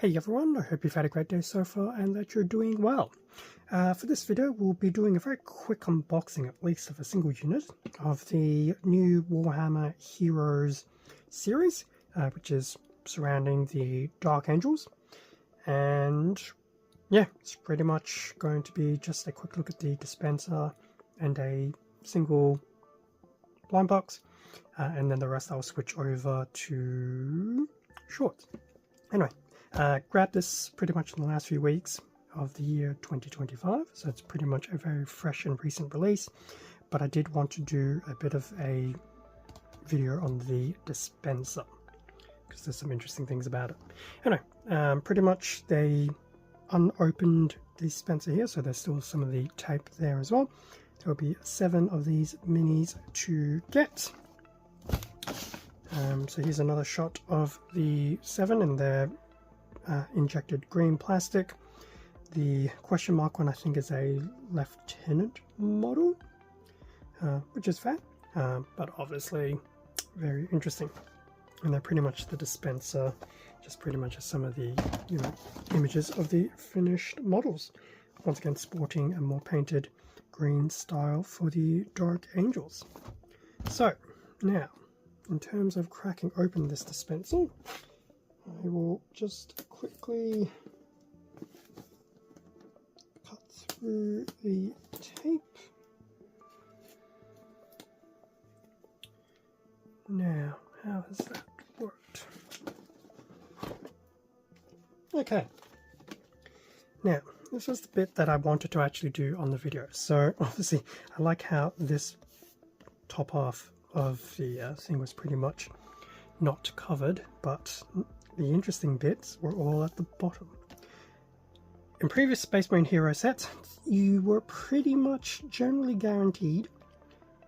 Hey everyone, I hope you've had a great day so far and that you're doing well. For this video we'll be doing a very quick unboxing, at least of a single unit, of the new Warhammer Heroes series, which is surrounding the Dark Angels. And yeah, it's pretty much going to be just a quick look at the dispenser and a single blind box, and then the rest I'll switch over to shorts. Anyway, grabbed this pretty much in the last few weeks of the year 2025, so it's pretty much a very fresh and recent release, but I did want to do a bit of a video on the dispenser because there's some interesting things about it. Anyway, pretty much they unopened the dispenser here, so there's still some of the tape there as well. There will be 7 of these minis to get. So here's another shot of the 7 in their injected green plastic. The question mark one I think is a lieutenant model, which is fair, but obviously very interesting. And they're pretty much the dispenser, just pretty much some of the images of the finished models. Once again, sporting a more painted green style for the Dark Angels. So now, in terms of cracking open this dispenser, I will just quickly cut through the tape. Now, how has that worked? Okay. Now, this was the bit that I wanted to actually do on the video. So obviously, I like how this top half of the thing was pretty much not covered, but the interesting bits were all at the bottom. In previous Space Marine Hero sets, you were pretty much generally guaranteed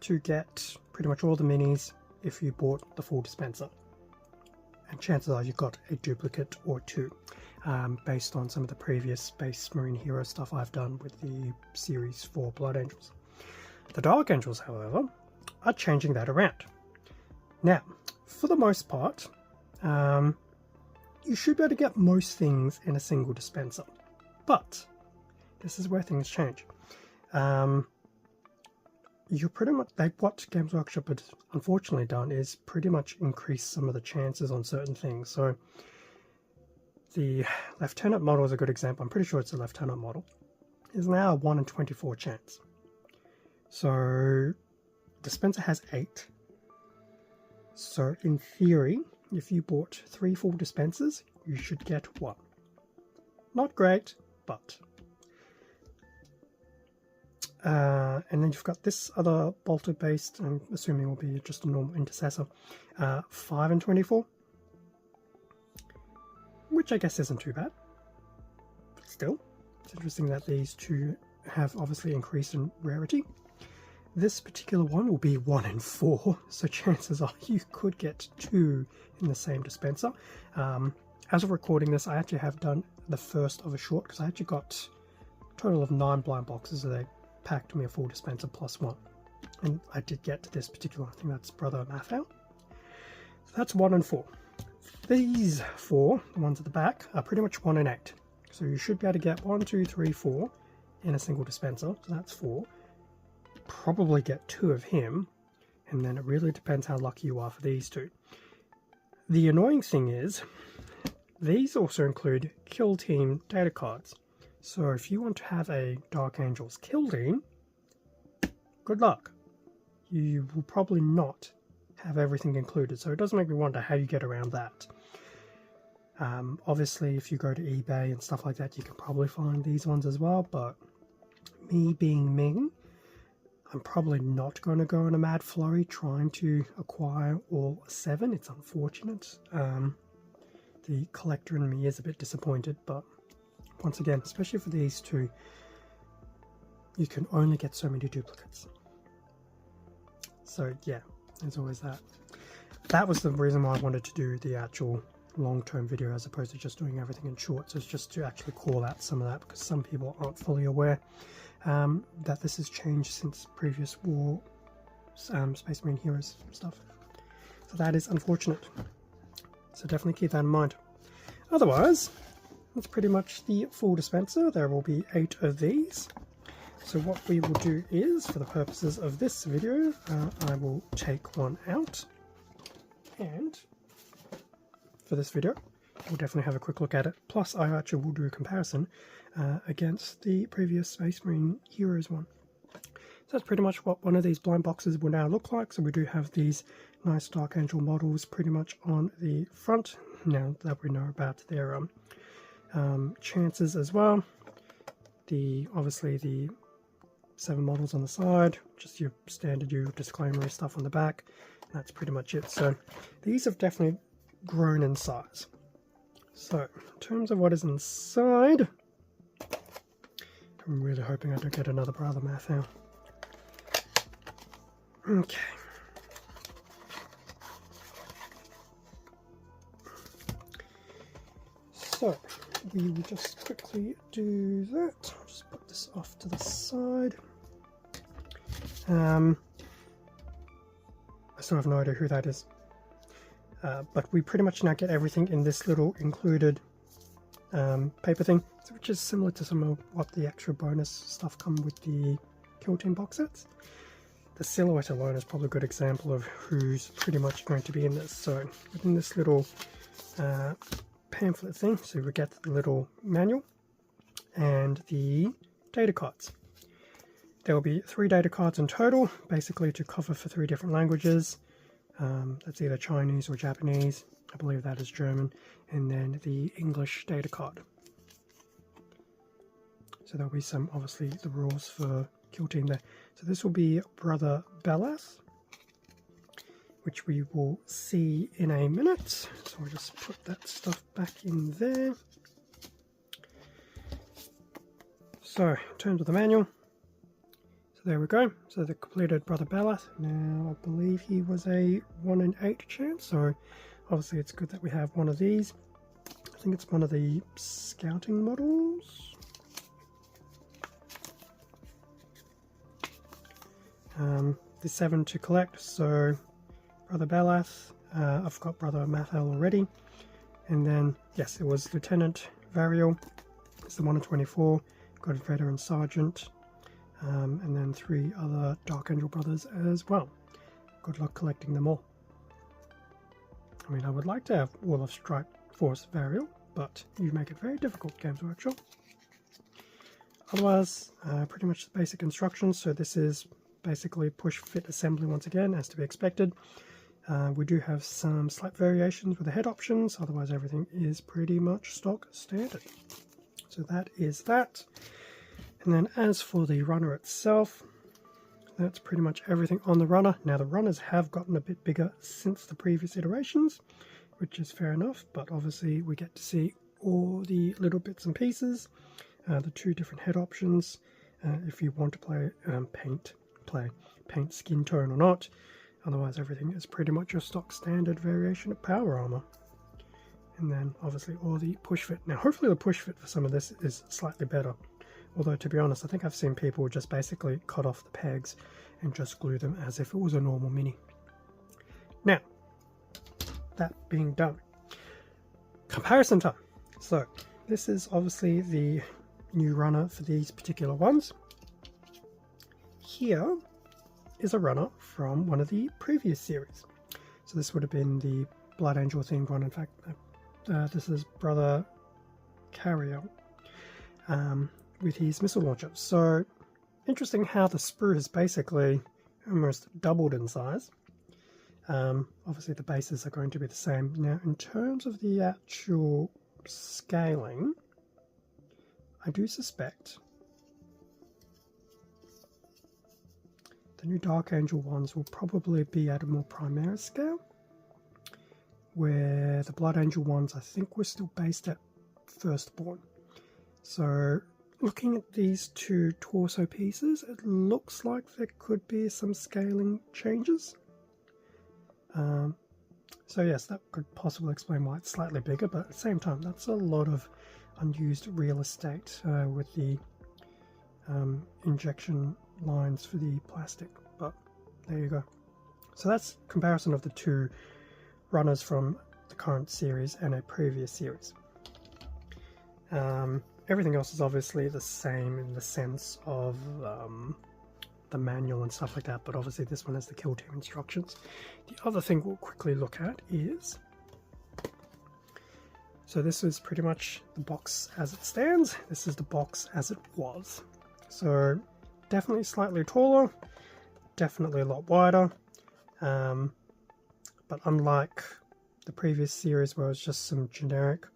to get pretty much all the minis if you bought the full dispenser. And chances are you got a duplicate or two, based on some of the previous Space Marine Hero stuff I've done with the Series 4 Blood Angels. The Dark Angels, however, are changing that around. Now, for the most part, you should be able to get most things in a single dispenser, but this is where things change. You're pretty much, what Games Workshop has unfortunately done is pretty much increase some of the chances on certain things. So the Lieutenant model is a good example. I'm pretty sure it's a Lieutenant model. Is now a 1 in 24 chance. So dispenser has 8. So in theory, if you bought 3 full dispensers, you should get 1. Not great, but. And then you've got this other bolted based, I'm assuming will be just a normal intercessor, 5 in 24. Which I guess isn't too bad. But still, it's interesting that these two have obviously increased in rarity. This particular one will be 1 in 4, so chances are you could get 2 in the same dispenser. As of recording this, I actually have done the first of a short, because I actually got a total of 9 blind boxes, so they packed me a full dispenser plus 1. And I did get to this particular, I think that's Brother Mathau. So that's 1 in 4. These 4, the ones at the back, are pretty much 1 in 8. So you should be able to get 1, 2, 3, 4 in a single dispenser, so that's 4. Probably get 2 of him, and then it really depends how lucky you are for these 2. The annoying thing is these also include kill team data cards, so if you want to have a Dark Angels kill team, good luck. You will probably not have everything included, so it does make me wonder how you get around that. Obviously if you go to eBay and stuff like that, you can probably find these ones as well, but me being me, I'm probably not going to go in a mad flurry trying to acquire all 7. It's unfortunate. The collector in me is a bit disappointed, but once again, especially for these 2, you can only get so many duplicates. So yeah, there's always that. That was the reason why I wanted to do the actual long-term video as opposed to just doing everything in shorts, is just to actually call out some of that, because some people aren't fully aware that this has changed since previous Space Marine Heroes stuff. So that is unfortunate. So definitely keep that in mind. Otherwise, that's pretty much the full dispenser. There will be 8 of these. So what we will do is, for the purposes of this video, I will take one out, and for this video we'll definitely have a quick look at it. Plus I actually will do a comparison against the previous Space Marine Heroes one. So that's pretty much what one of these blind boxes will now look like. So we do have these nice Dark Angel models pretty much on the front, now that we know about their chances as well. Obviously the 7 models on the side, just your standard disclaimer stuff on the back. That's pretty much it. So these have definitely grown in size. So in terms of what is inside, I'm really hoping I don't get another Brother Mathel. Okay. So we will just quickly do that. I'll just put this off to the side. I still have no idea who that is. But we pretty much now get everything in this little included paper thing, which is similar to some of what the extra bonus stuff come with the Kill Team box sets. The silhouette alone is probably a good example of who's pretty much going to be in this. So within this little pamphlet thing, so we get the little manual and the data cards. There will be 3 data cards in total, basically to cover for 3 different languages. That's either Chinese or Japanese, I believe that is German, and then the English data card. So there'll be some, obviously, the rules for Kill Team there. So this will be Brother Belath, which we will see in a minute. So I'll just put that stuff back in there. So in terms of the manual, so there we go. So the completed Brother Belath. Now I believe he was a 1 in 8 chance, so obviously it's good that we have one of these. I think it's one of the scouting models. The 7 to collect, so Brother Belath, I've got Brother Mathel already, and then yes, it was Lieutenant Variel, it's the 1 in 24, got a Veteran Sergeant, and then 3 other Dark Angel brothers as well. Good luck collecting them all. I mean, I would like to have all of Striped Force Variel, but you make it very difficult, Games Workshop. Otherwise, pretty much the basic instructions. So this is basically push fit assembly once again, as to be expected. We do have some slight variations with the head options, otherwise everything is pretty much stock standard. So that is that. And then as for the runner itself, that's pretty much everything on the runner. Now the runners have gotten a bit bigger since the previous iterations, which is fair enough, but obviously we get to see all the little bits and pieces, the 2 different head options, if you want to play paint skin tone or not. Otherwise everything is pretty much your stock standard variation of power armor. And then obviously all the push fit. Now hopefully the push fit for some of this is slightly better, although to be honest I think I've seen people just basically cut off the pegs and just glue them as if it was a normal mini. Now that being done, comparison time. So this is obviously the new runner for these particular ones. Here is a runner from one of the previous series. So this would have been the Blood Angel themed one. In fact, this is Brother Variel with his missile launcher. So interesting how the sprue has basically almost doubled in size. Obviously the bases are going to be the same. Now in terms of the actual scaling, I do suspect the new Dark Angel ones will probably be at a more Primaris scale, where the Blood Angel ones I think were still based at Firstborn. So looking at these 2 torso pieces, it looks like there could be some scaling changes. So yes, that could possibly explain why it's slightly bigger, but at the same time that's a lot of unused real estate with the injection lines for the plastic, but there you go. So that's comparison of the 2 runners from the current series and a previous series. Everything else is obviously the same in the sense of the manual and stuff like that, but obviously this one has the kill team instructions. The other thing we'll quickly look at is, so this is pretty much the box as it stands. This is the box as it was. So definitely slightly taller, definitely a lot wider, but unlike the previous series where it was just some generic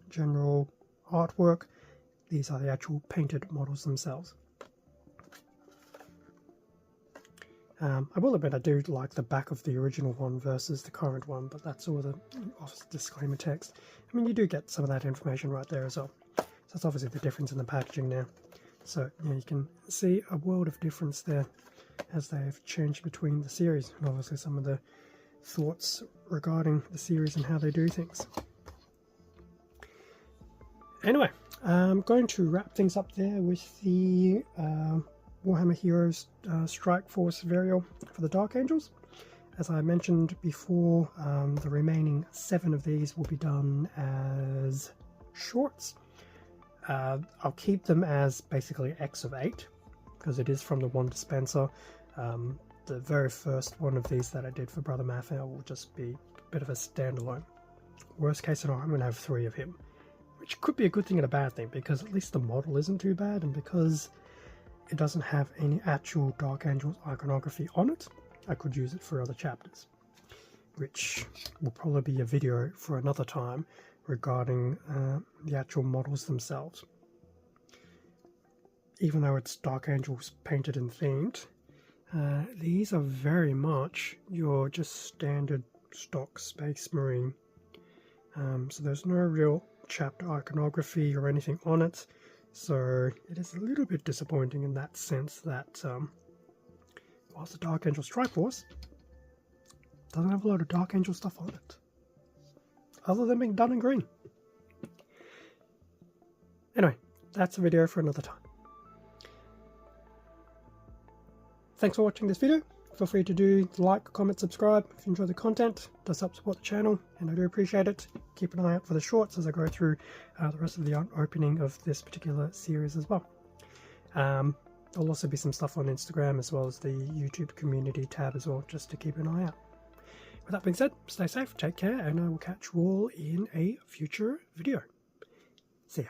general artwork, these are the actual painted models themselves. I will admit I do like the back of the original one versus the current one, but that's all the disclaimer text. I mean, you do get some of that information right there as well. So that's obviously the difference in the packaging now. So yeah, you can see a world of difference there as they've changed between the series, and obviously some of the thoughts regarding the series and how they do things. Anyway, I'm going to wrap things up there with the Warhammer Heroes Strike Force Variel for the Dark Angels. As I mentioned before, the remaining 7 of these will be done as shorts. I'll keep them as basically X of 8 because it is from the one dispenser. The very first one of these that I did for Brother Mathael will just be a bit of a standalone. Worst case scenario, I'm going to have 3 of him, which could be a good thing and a bad thing, because at least the model isn't too bad, and because it doesn't have any actual Dark Angels iconography on it, I could use it for other chapters, which will probably be a video for another time regarding the actual models themselves. Even though it's Dark Angels painted and themed, these are very much your just standard stock Space Marine. So there's no real chapter iconography or anything on it, so it is a little bit disappointing in that sense that whilst the Dark Angel Strike Force doesn't have a lot of Dark Angel stuff on it, other than being done in green. Anyway, that's a video for another time. Thanks for watching this video. Feel free to do like, comment, subscribe if you enjoy the content. It does help support the channel, and I do appreciate it. Keep an eye out for the shorts as I go through the rest of the opening of this particular series as well. There'll also be some stuff on Instagram as well as the YouTube community tab as well, just to keep an eye out. With that being said, stay safe, take care, and I will catch you all in a future video. See ya.